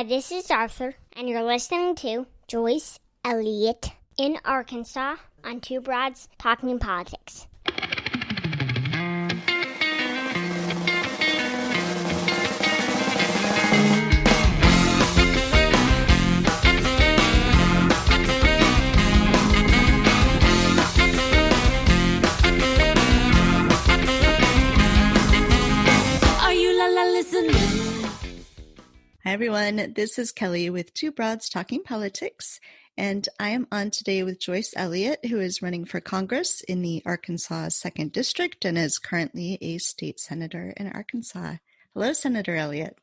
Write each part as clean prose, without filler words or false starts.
Hi, this is Arthur, and you're listening to Joyce Elliott in Arkansas on Two Broads Talking Politics. Are you listening? Hi, everyone. This is Kelly with Two Broads Talking Politics, and I am on today with Joyce Elliott, who is running for Congress in the Arkansas 2nd District and is currently a state senator in Arkansas. Hello, Senator Elliott.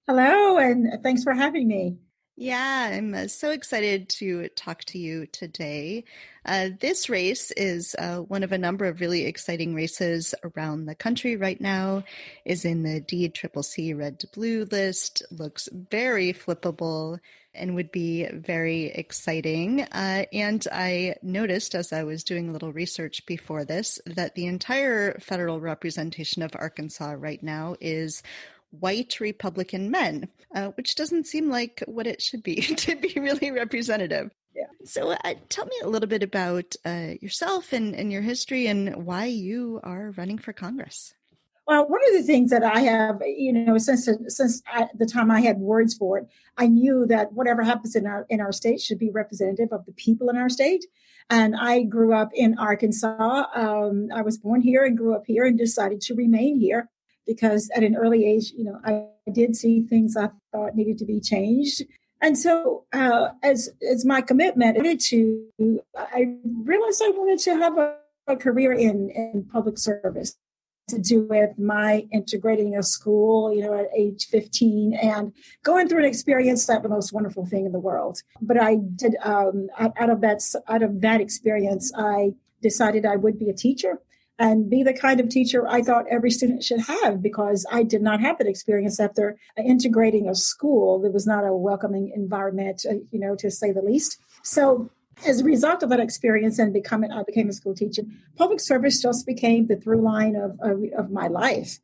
Hello, and thanks for having me. Yeah, I'm so excited to talk to you today. This race is one of a number of really exciting races around the country right now, is in the DCCC red to blue list, looks very flippable and would be very exciting. And I noticed as I was doing a little research before this that the entire federal representation of Arkansas right now is white Republican men, which doesn't seem like what it should be to be really representative. Yeah. So tell me a little bit about yourself and your history and why you are running for Congress. Well, one of the things that I have, since the time I had words for it, I knew that whatever happens in our state should be representative of the people in our state. And I grew up in Arkansas. I was born here and grew up here and decided to remain here because at an early age, I did see things I thought needed to be changed. And so as my commitment, I realized I wanted to have a career in public service, to do with my integrating a school, at age 15 and going through an experience that's the most wonderful thing in the world. But I did, out of that experience, I decided I would be a teacher and be the kind of teacher I thought every student should have, because I did not have that experience after integrating a school. It was not a welcoming environment, to say the least. So as a result of that experience and I became a school teacher, public service just became the through line of my life.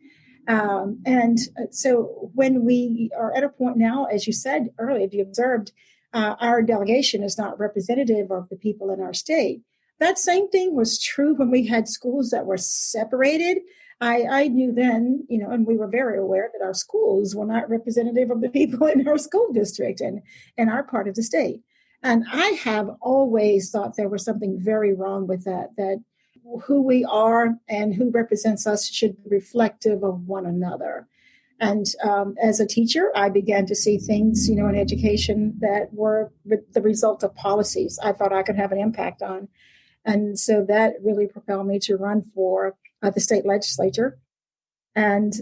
And so when we are at a point now, as you said earlier, if you observed, our delegation is not representative of the people in our state. That same thing was true when we had schools that were separated. I knew then, and we were very aware that our schools were not representative of the people in our school district and in our part of the state. And I have always thought there was something very wrong with that who we are and who represents us should be reflective of one another. And as a teacher, I began to see things, in education that were the result of policies I thought I could have an impact on. And so that really propelled me to run for the state legislature. And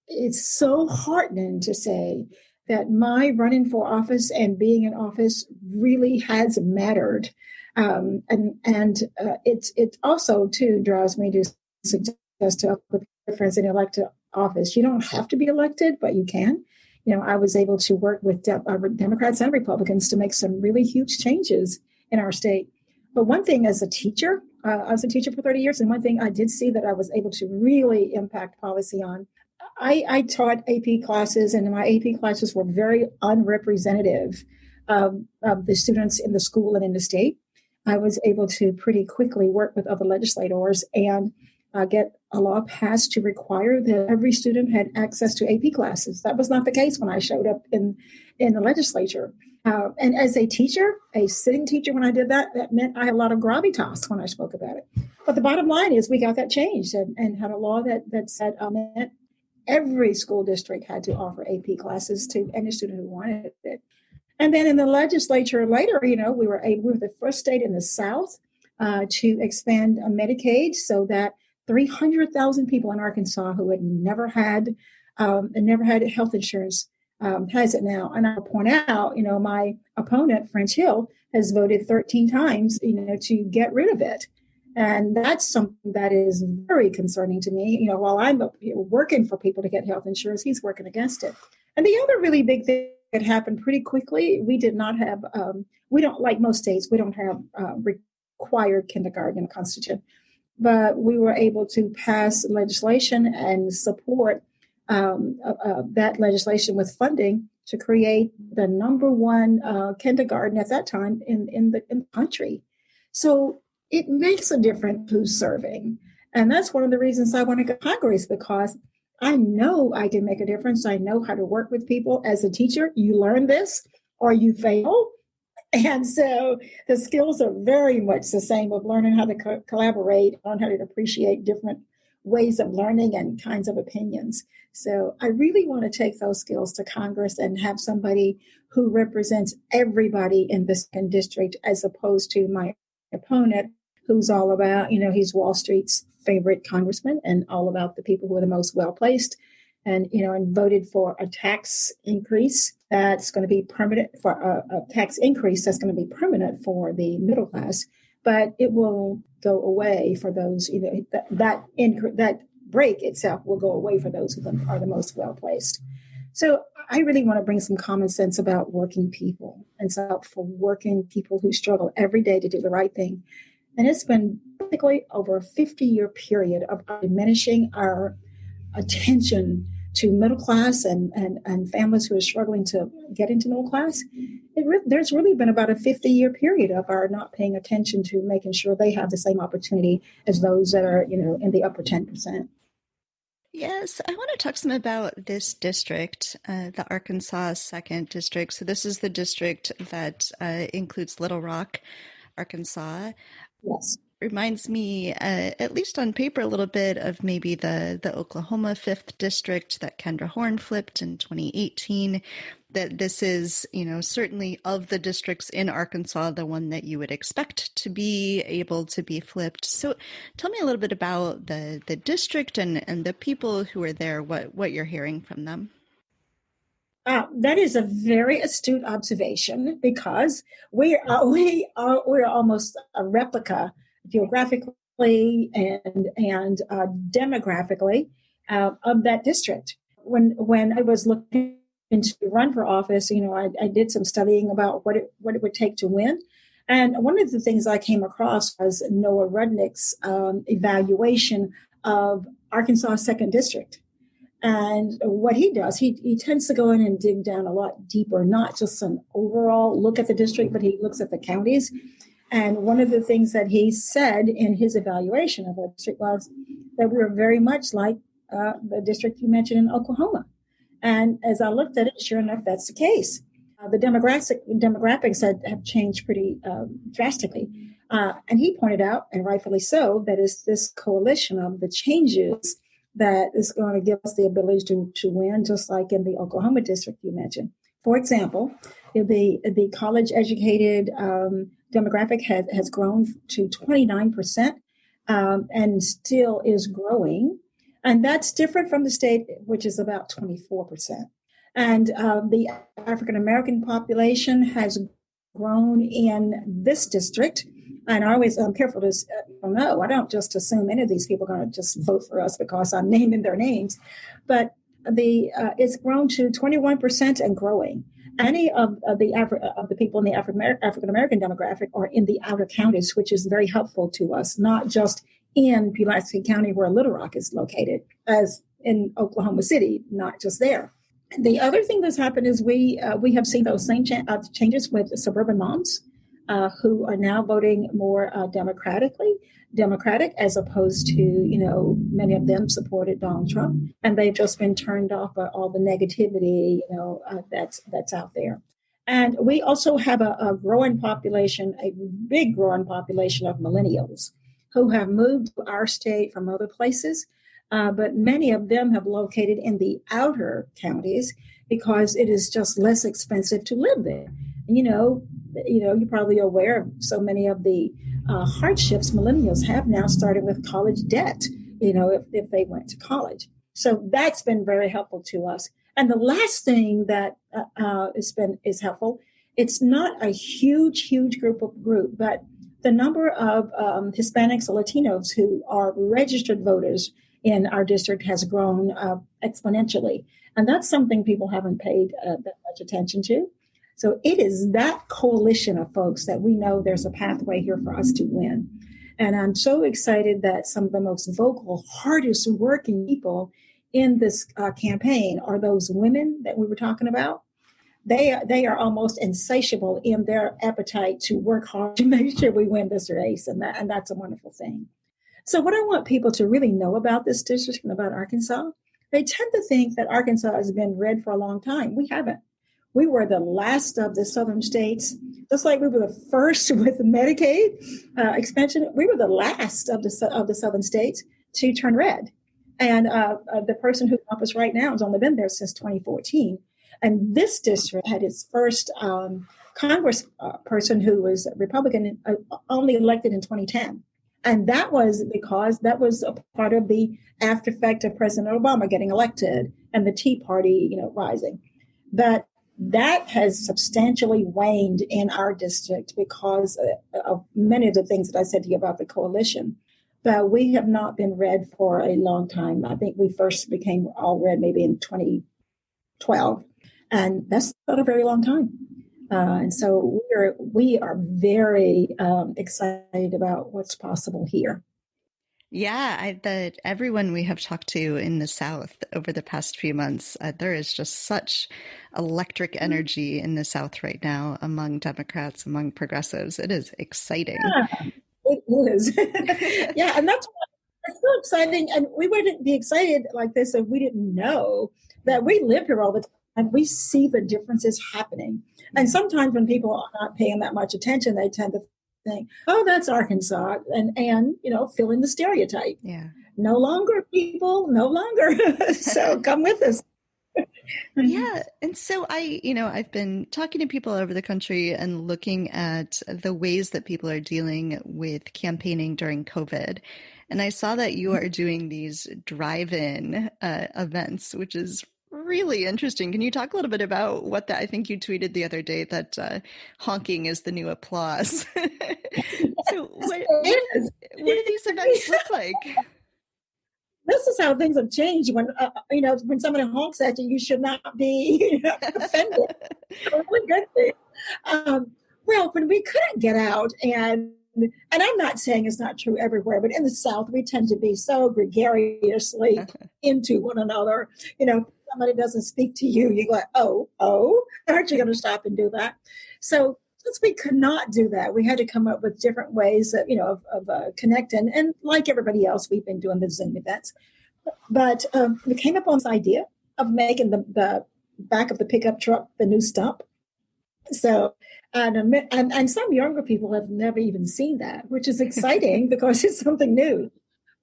it's so heartening to say that my running for office and being in office really has mattered. It also, too, draws me to suggest to other friends in elected office. You don't have to be elected, but you can. I was able to work with Democrats and Republicans to make some really huge changes in our state. But one thing as a teacher, I was a teacher for 30 years, and one thing I did see that I was able to really impact policy on, I taught AP classes, and my AP classes were very unrepresentative of the students in the school and in the state. I was able to pretty quickly work with other legislators and get a law passed to require that every student had access to AP classes. That was not the case when I showed up in the legislature. And as a teacher, a sitting teacher, when I did that, that meant I had a lot of gravitas when I spoke about it. But the bottom line is we got that changed and had a law that said that every school district had to offer AP classes to any student who wanted it. And then in the legislature later, we were the first state in the South to expand Medicaid so that 300,000 people in Arkansas who had never had health insurance has it now. And I'll point out, my opponent, French Hill, has voted 13 times, to get rid of it. And that's something that is very concerning to me. While I'm working for people to get health insurance, he's working against it. And the other really big thing that happened pretty quickly, we did not have, we don't, like most states, we don't have required kindergarten in the Constitution. But we were able to pass legislation and support that legislation with funding to create the number one kindergarten at that time in the country. So it makes a difference who's serving. And that's one of the reasons I want to go to Congress, because I know I can make a difference. I know how to work with people. As a teacher, you learn this or you fail. And so the skills are very much the same of learning how to collaborate, learn how to appreciate different ways of learning and kinds of opinions. So I really want to take those skills to Congress and have somebody who represents everybody in the second district, as opposed to my opponent, who's all about, he's Wall Street's favorite congressman and all about the people who are the most well-placed, and voted for a tax increase that's going to be permanent, for a tax increase that's going to be permanent for the middle class, but it will go away for those, that break itself will go away for those who are the most well-placed. So I really want to bring some common sense about working people, and so for working people who struggle every day to do the right thing. And it's been basically over a 50-year period of diminishing our attention to middle class and families who are struggling to get into middle class. There's really been about a 50-year period of our not paying attention to making sure they have the same opportunity as those that are, in the upper 10%. Yes, I want to talk some about this district, the Arkansas 2nd District. So this is the district that includes Little Rock, Arkansas. Yes. Reminds me, at least on paper, a little bit of maybe the Oklahoma 5th District that Kendra Horn flipped in 2018. That this is, certainly of the districts in Arkansas, the one that you would expect to be able to be flipped. So tell me a little bit about the district and the people who are there, what you're hearing from them. That is a very astute observation, because we're almost a replica geographically and demographically of that district. When I was looking to run for office, I did some studying about what it would take to win. And one of the things I came across was Noah Rudnick's evaluation of Arkansas 2nd District. And what he does, he tends to go in and dig down a lot deeper, not just an overall look at the district, but he looks at the counties. And one of the things that he said in his evaluation of our district was that we were very much like the district you mentioned in Oklahoma. And as I looked at it, sure enough, that's the case. The demographics have changed pretty drastically. And he pointed out, and rightfully so, that it's this coalition of the changes that is going to give us the ability to win, just like in the Oklahoma district you mentioned. For example, the college-educated demographic has grown to 29% and still is growing. And that's different from the state, which is about 24%. And the African-American population has grown in this district. And I always am careful to know, I don't just assume any of these people are going to just vote for us because I'm naming their names. But it's grown to 21% and growing. Any of the people in the African-American demographic are in the outer counties, which is very helpful to us, not just in Pulaski County where Little Rock is located, as in Oklahoma City, not just there. The other thing that's happened is we have seen those same changes with suburban moms who are now voting more Democratic, as opposed to, many of them supported Donald Trump, and they've just been turned off by all the negativity, that's out there. And we also have a growing population, a big growing population of millennials who have moved to our state from other places, but many of them have located in the outer counties because it is just less expensive to live there. You're probably aware of so many of the hardships millennials have now, starting with college debt, if they went to college. So that's been very helpful to us. And the last thing that is helpful, it's not a huge group, but the number of Hispanics or Latinos who are registered voters in our district has grown exponentially. And that's something people haven't paid that much attention to. So it is that coalition of folks that we know there's a pathway here for us to win. And I'm so excited that some of the most vocal, hardest working people in this campaign are those women that we were talking about. they are almost insatiable in their appetite to work hard to make sure we win this race, and that's a wonderful thing. So what I want people to really know about this district and about Arkansas, they tend to think that Arkansas has been red for a long time. We haven't. We were the last of the southern states, just like we were the first with Medicaid expansion. We were the last of the southern states to turn red. And the person who's in office right now has only been there since 2014. And this district had its first Congress person who was Republican, only elected in 2010. And that was because that was a part of the after effect of President Obama getting elected and the Tea Party, rising. But that has substantially waned in our district because of many of the things that I said to you about the coalition. But we have not been red for a long time. I think we first became all red maybe in 2012. And that's not a very long time. And so we are very excited about what's possible here. Yeah, everyone we have talked to in the South over the past few months, there is just such electric energy in the South right now among Democrats, among progressives. It is exciting. Yeah, it is. Yeah, and that's so exciting. And we wouldn't be excited like this if we didn't know that we live here all the time and we see the differences happening. And sometimes when people are not paying that much attention, they tend to think, oh, that's Arkansas, and filling the stereotype. Yeah. No longer, people, no longer. So come with us. Yeah. And so I've been talking to people over the country and looking at the ways that people are dealing with campaigning during COVID. And I saw that you are doing these drive-in events, which is really interesting. Can you talk a little bit about what I think you tweeted the other day that honking is the new applause. So what do these events look like? This is how things have changed. When somebody honks at you, you should not be offended. It's a really good thing. Well, when we couldn't get out, and I'm not saying it's not true everywhere, but in the South, we tend to be so gregariously into one another. Somebody doesn't speak to you, you go, oh, aren't you going to stop and do that? So since we could not do that, we had to come up with different ways of connecting. And like everybody else, we've been doing the Zoom events. But we came up on this idea of making the back of the pickup truck the new stump. So, and some younger people have never even seen that, which is exciting because it's something new.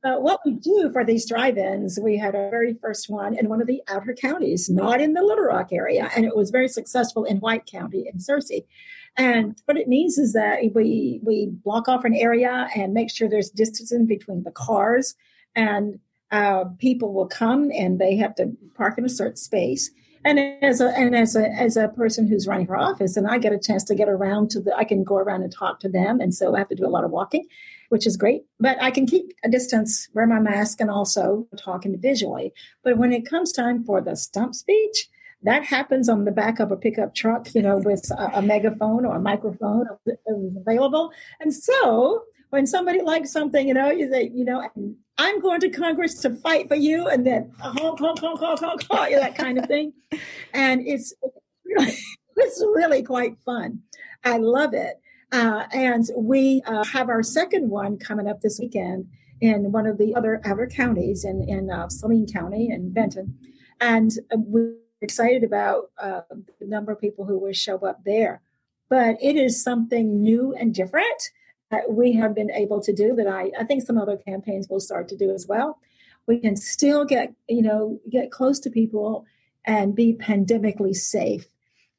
What we do for these drive-ins, we had our very first one in one of the outer counties, not in the Little Rock area, and it was very successful in White County in Searcy. And what it means is that we block off an area and make sure there's distancing between the cars, and people will come and they have to park in a certain space. And as a person who's running for office, and I get a chance to get around I can go around and talk to them, and so I have to do a lot of walking, which is great. But I can keep a distance, wear my mask, and also talk individually. But when it comes time for the stump speech, that happens on the back of a pickup truck, with a megaphone or a microphone available. And so when somebody likes something, you say, I'm going to Congress to fight for you, and then honk, honk, honk, honk, honk, honk, that kind of thing. And it's really quite fun. I love it. And we have our second one coming up this weekend in one of the other outer counties in Saline County and Benton. And we're excited about the number of people who will show up there. But it is something new and different that we have been able to do that I think some other campaigns will start to do as well. We can still get close to people and be pandemically safe.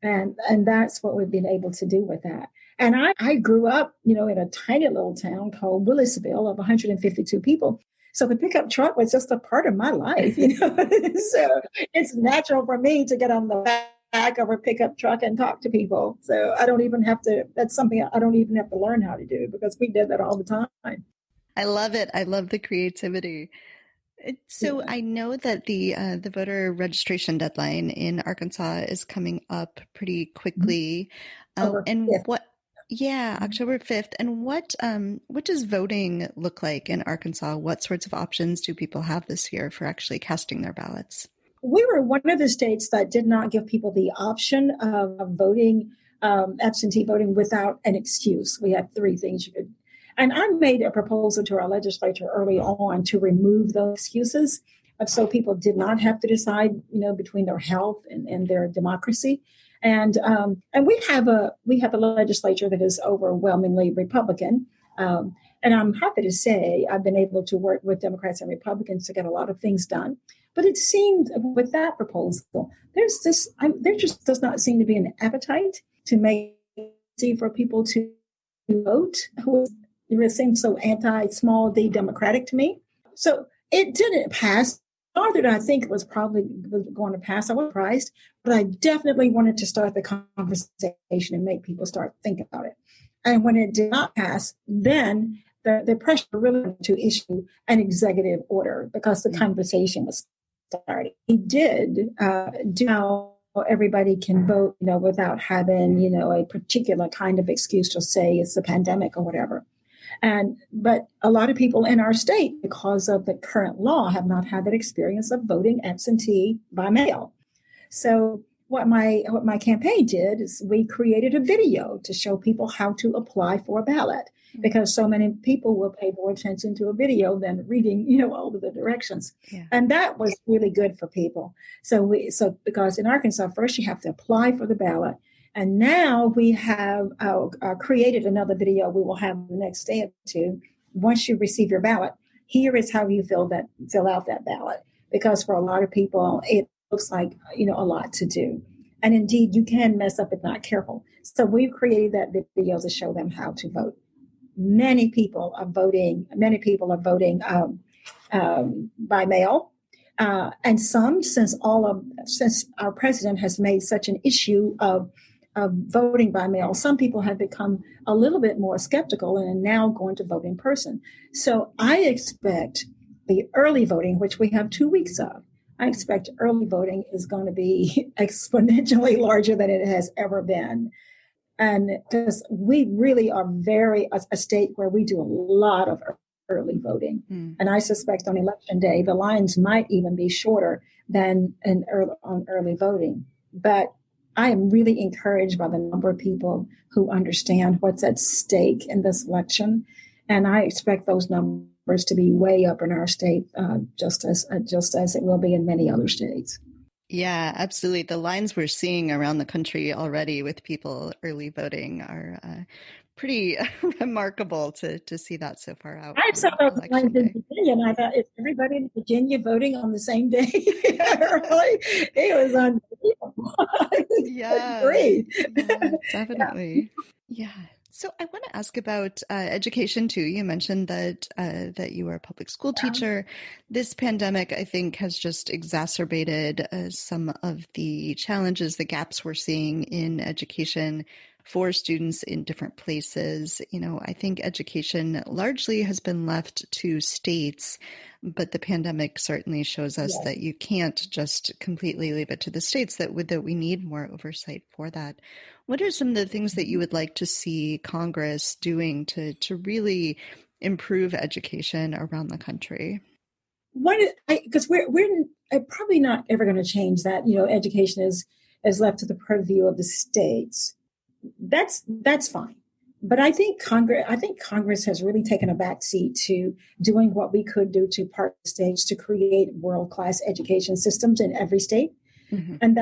And that's what we've been able to do with that. And I grew up, in a tiny little town called Willisville of 152 people. So the pickup truck was just a part of my life, So it's natural for me to get on the back of a pickup truck and talk to people. So that's something I don't even have to learn how to do, because we did that all the time. I love it. I love the creativity. So I know that the voter registration deadline in Arkansas is coming up pretty quickly. October 5th. And what does voting look like in Arkansas? What sorts of options do people have this year for actually casting their ballots? we were one of the states that did not give people the option of voting, absentee voting without an excuse. We had three things you could. And I made a proposal to our legislature early on to remove those excuses, so people did not have to decide, between their health and their democracy. And we have a legislature that is overwhelmingly Republican. And I'm happy to say I've been able to work with Democrats and Republicans to get a lot of things done. But it seemed with that proposal, there just does not seem to be an appetite to make it easy for people to vote. It seems so anti-small d Democratic to me. So it didn't pass. Farther than I think it was probably going to pass. I was surprised, but I definitely wanted to start the conversation and make people start thinking about it. And when it did not pass, then the pressure really wanted to issue an executive order because the conversation was starting. He did now everybody can vote, without having, a particular kind of excuse to say it's the pandemic or whatever. But a lot of people in our state, because of the current law, have not had that experience of voting absentee by mail. So what my campaign did is we created a video to show people how to apply for a ballot, because so many people will pay more attention to a video than reading, all of the directions. Yeah. And that was really good for people. So because in Arkansas, first you have to apply for the ballot. And now we have created another video we will have the next day or two. Once you receive your ballot, here is how you fill out that ballot. Because for a lot of people, it looks like, a lot to do. And indeed, you can mess up if not careful. So we've created that video to show them how to vote. Many people are voting by mail. And some, since our president has made such an issue of voting by mail, some people have become a little bit more skeptical and are now going to vote in person. So I expect the early voting, which we have 2 weeks of, I expect early voting is going to be exponentially larger than it has ever been. And because we really are a state where we do a lot of early voting. And I suspect on election day, the lines might even be shorter than on early voting. But I am really encouraged by the number of people who understand what's at stake in this election. And I expect those numbers to be way up in our state, just as it will be in many other states. Yeah, absolutely. The lines we're seeing around the country already with people early voting are pretty remarkable to see that so far out. I saw those lines in Virginia, and I thought, is everybody in Virginia voting on the same day? Really? It was unbelievable. Yeah, great. Yeah, definitely. Yeah. So I want to ask about education too. You mentioned that you were a public school teacher. This pandemic, I think, has just exacerbated some of the challenges, the gaps we're seeing in education for students in different places. I think education largely has been left to states, but the pandemic certainly shows us that you can't just completely leave it to the states, that we need more oversight for that. What are some of the things that you would like to see Congress doing to really improve education around the country? Because we're probably not ever going to change that. Education is left to the purview of the states. That's fine. But I think Congress has really taken a backseat to doing what we could do to partner states to create world-class education systems in every state. Mm-hmm. And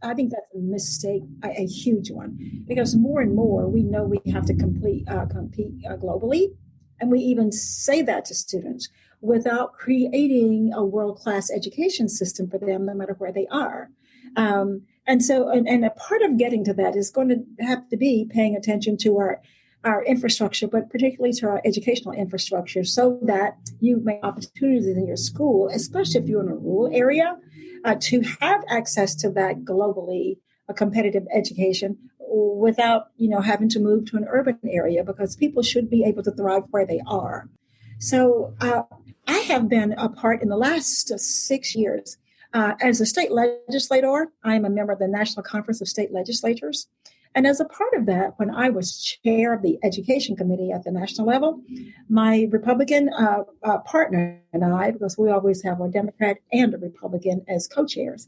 I think that's a mistake, a huge one, because more and more we know we have to compete globally. And we even say that to students without creating a world-class education system for them, no matter where they are. And a part of getting to that is going to have to be paying attention to our infrastructure, but particularly to our educational infrastructure, so that you make opportunities in your school, especially if you're in a rural area, to have access to that globally competitive education without, having to move to an urban area, because people should be able to thrive where they are. So I have been a part in the last 6 years. As a state legislator, I am a member of the National Conference of State Legislators. And as a part of that, when I was chair of the education committee at the national level, my Republican partner and I, because we always have a Democrat and a Republican as co-chairs,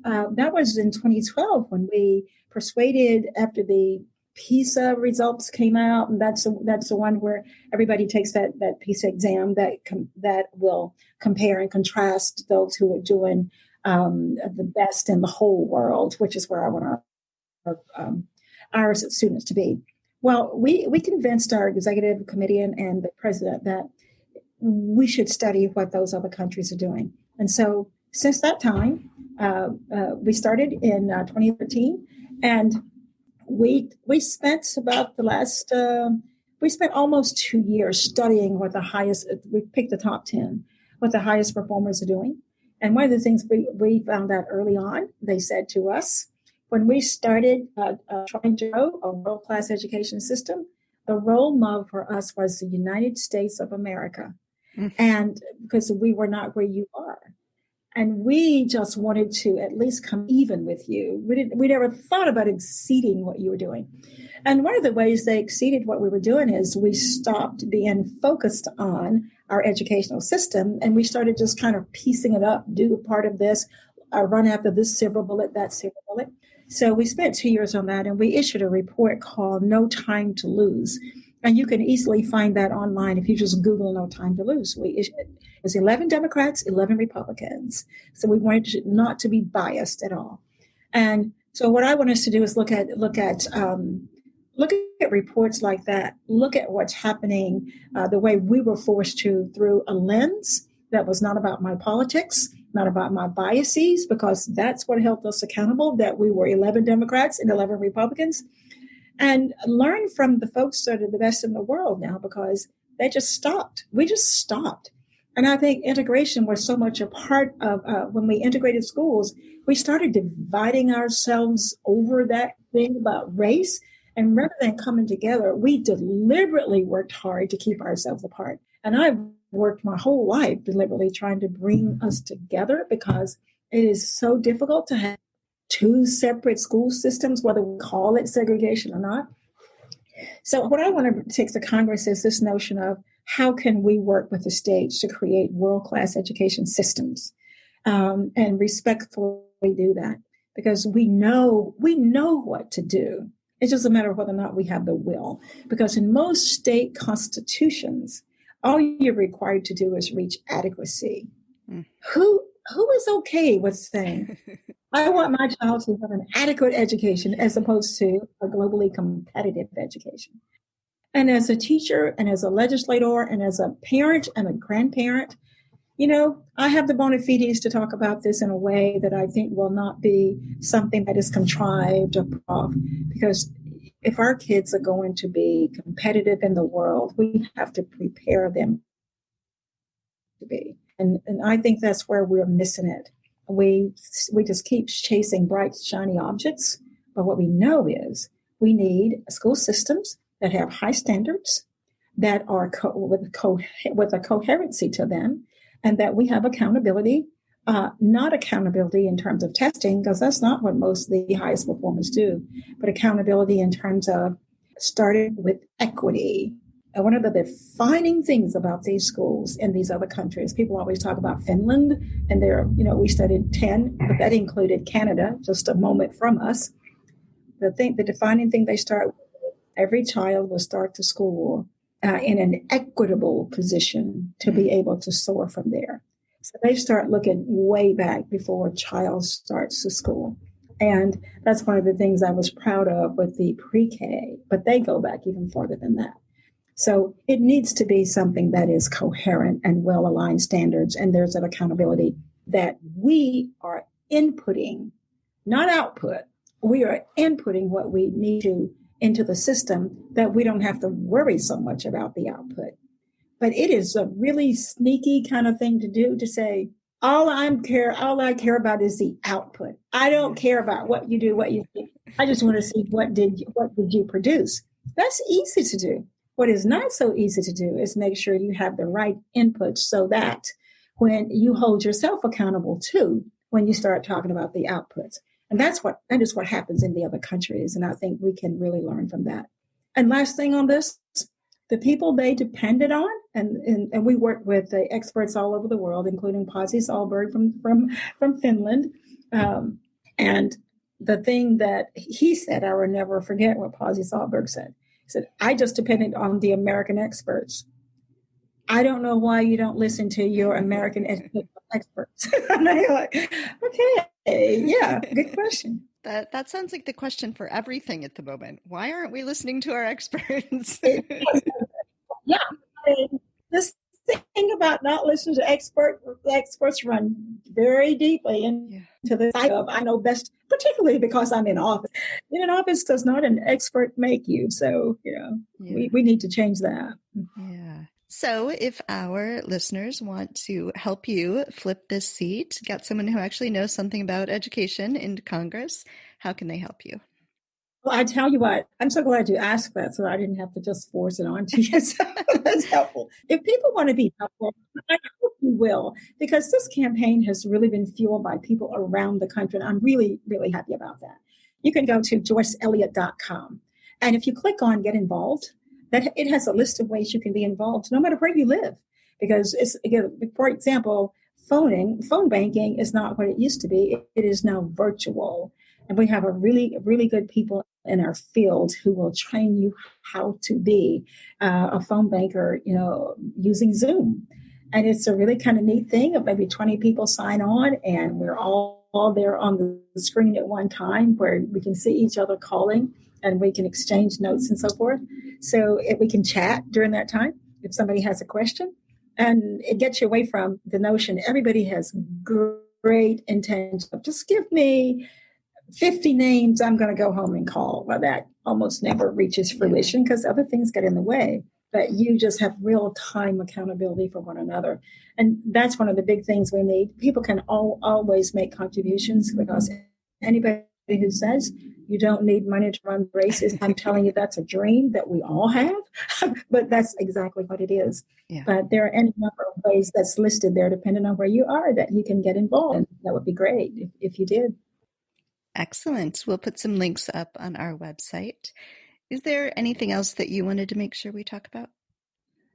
that was in 2012 when we persuaded, after the PISA results came out, and that's the one where everybody takes that PISA exam that will compare and contrast those who are doing the best in the whole world, which is where I want our students to be. Well, we convinced our executive committee and the president that we should study what those other countries are doing. And so since that time, we started in 2013, and we spent about we spent almost 2 years studying what the highest, we picked the top 10, what the highest performers are doing. And one of the things we found out early on, they said to us, when we started trying to grow a world-class education system, the role model for us was the United States of America. And because we were not where you are. And we just wanted to at least come even with you. We never thought about exceeding what you were doing. And one of the ways they exceeded what we were doing is we stopped being focused on our educational system, and we started just kind of piecing it up, do a part of this, run after this silver bullet, that silver bullet. So we spent 2 years on that, and we issued a report called No Time to Lose. And you can easily find that online if you just Google No Time to Lose. We issued it. It was 11 Democrats, 11 Republicans. So we wanted not to be biased at all. And so what I want us to do is look at reports like that, look at what's happening, the way we were forced to through a lens that was not about my politics, not about my biases, because that's what held us accountable, that we were 11 Democrats and 11 Republicans. And learn from the folks that are the best in the world now, because they just stopped. We just stopped. And I think integration was so much a part of when we integrated schools, we started dividing ourselves over that thing about race. And rather than coming together, we deliberately worked hard to keep ourselves apart. And I've worked my whole life deliberately trying to bring us together, because it is so difficult to have two separate school systems, whether we call it segregation or not. So what I want to take to Congress is this notion of how can we work with the states to create world-class education systems, and respectfully do that, because we know what to do. It's just a matter of whether or not we have the will, because in most state constitutions, all you're required to do is reach adequacy. Who is okay with saying, I want my child to have an adequate education as opposed to a globally competitive education? And as a teacher and as a legislator and as a parent and a grandparent, I have the bona fides to talk about this in a way that I think will not be something that is contrived or prof, because if our kids are going to be competitive in the world, we have to prepare them to be. And I think that's where we're missing it. We just keep chasing bright, shiny objects. But what we know is we need school systems that have high standards, that are with a coherency to them, and that we have accountability, not accountability in terms of testing, because that's not what most of the highest performers do, but accountability in terms of starting with equity. And one of the defining things about these schools in these other countries, people always talk about Finland, and we studied 10, but that included Canada, just a moment from us. The defining thing they start with, every child will start to school in an equitable position to be able to soar from there. So they start looking way back before a child starts to school. And that's one of the things I was proud of with the pre-K, but they go back even farther than that. So it needs to be something that is coherent and well-aligned standards, and there's an accountability that we are inputting, not output. We are inputting what we need to into the system, that we don't have to worry so much about the output. But it is a really sneaky kind of thing to do, to say, all I care about is the output. I don't care about what you do, what you think. I just want to see what did you produce. That's easy to do. What is not so easy to do is make sure you have the right input, so that when you hold yourself accountable too, when you start talking about the outputs. And that is what happens in the other countries. And I think we can really learn from that. And last thing on this, the people they depended on, and we work with the experts all over the world, including Pasi Sahlberg from Finland. And the thing that he said, I will never forget what Pasi Sahlberg said. He said, I just depended on the American experts. I don't know why you don't listen to your American experts. And I'm like, okay, yeah, good question. That sounds like the question for everything at the moment. Why aren't we listening to our experts? Yeah. This thing about not listening to experts run very deeply into the side of I know best, particularly because I'm in office. In an office does not an expert make you. So, we need to change that. Yeah. So if our listeners want to help you flip this seat, get someone who actually knows something about education into Congress, how can they help you? Well, I tell you what, I'm so glad you asked that so I didn't have to just force it on to you. So that's helpful. If people want to be helpful, I hope you will, because this campaign has really been fueled by people around the country. And I'm really, really happy about that. You can go to joyceelliott.com. And if you click on Get Involved, that it has a list of ways you can be involved, no matter where you live. Because it's, again, for example, phone banking is not what it used to be. It is now virtual. And we have a really, really good people in our field who will train you how to be a phone banker, using Zoom. And it's a really kind of neat thing of maybe 20 people sign on and we're all there on the screen at one time where we can see each other calling and we can exchange notes and so forth. So we can chat during that time if somebody has a question. And it gets you away from the notion everybody has great intention of just give me 50 names, I'm going to go home and call. Well, that almost never reaches fruition because other things get in the way. But you just have real-time accountability for one another. And that's one of the big things we need. People can always make contributions because anybody who says you don't need money to run races, I'm telling you that's a dream that we all have. But that's exactly what it is. Yeah. But there are any number of ways that's listed there, depending on where you are, that you can get involved. And that would be great if you did. Excellent. We'll put some links up on our website. Is there anything else that you wanted to make sure we talk about?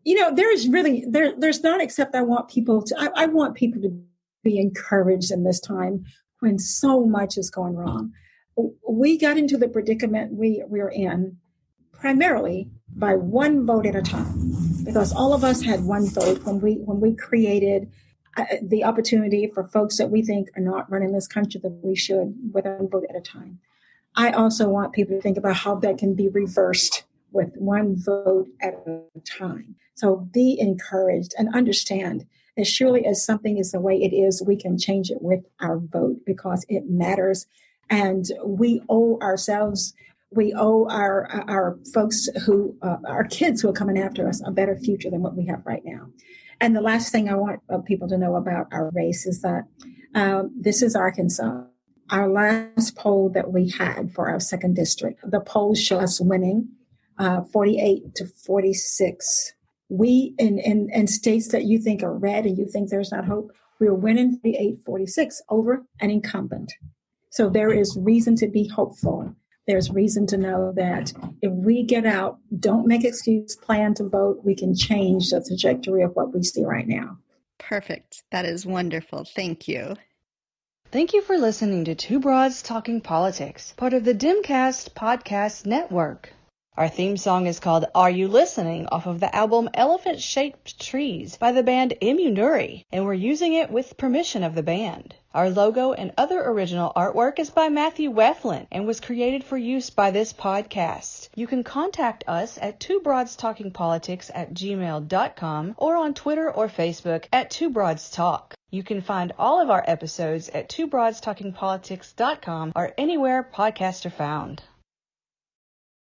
There's not, except I want people to be encouraged in this time when so much is going wrong. We got into the predicament we're in primarily by one vote at a time, because all of us had one vote when we created the opportunity for folks that we think are not running this country that we should, with one vote at a time. I also want people to think about how that can be reversed with one vote at a time. So be encouraged and understand as surely as something is the way it is, we can change it with our vote because it matters. And we owe ourselves, we owe our folks our kids who are coming after us a better future than what we have right now. And the last thing I want people to know about our race is that this is Arkansas. Our last poll that we had for our second district, the polls show us winning 48 to 46. We, in states that you think are red and you think there's not hope, we're winning 48-46 over an incumbent. So there is reason to be hopeful. There's reason to know that if we get out, don't make excuse, plan to vote, we can change the trajectory of what we see right now. Perfect. That is wonderful. Thank you. Thank you for listening to Two Broads Talking Politics, part of the Dimcast Podcast Network. Our theme song is called Are You Listening? Off of the album Elephant Shaped Trees by the band Immunuri, and we're using it with permission of the band. Our logo and other original artwork is by Matthew Weflin and was created for use by this podcast. You can contact us at twobroadstalkingpolitics@gmail.com or on Twitter or Facebook at Two Broads Talk. You can find all of our episodes at twobroadstalkingpolitics.com or anywhere podcasts are found.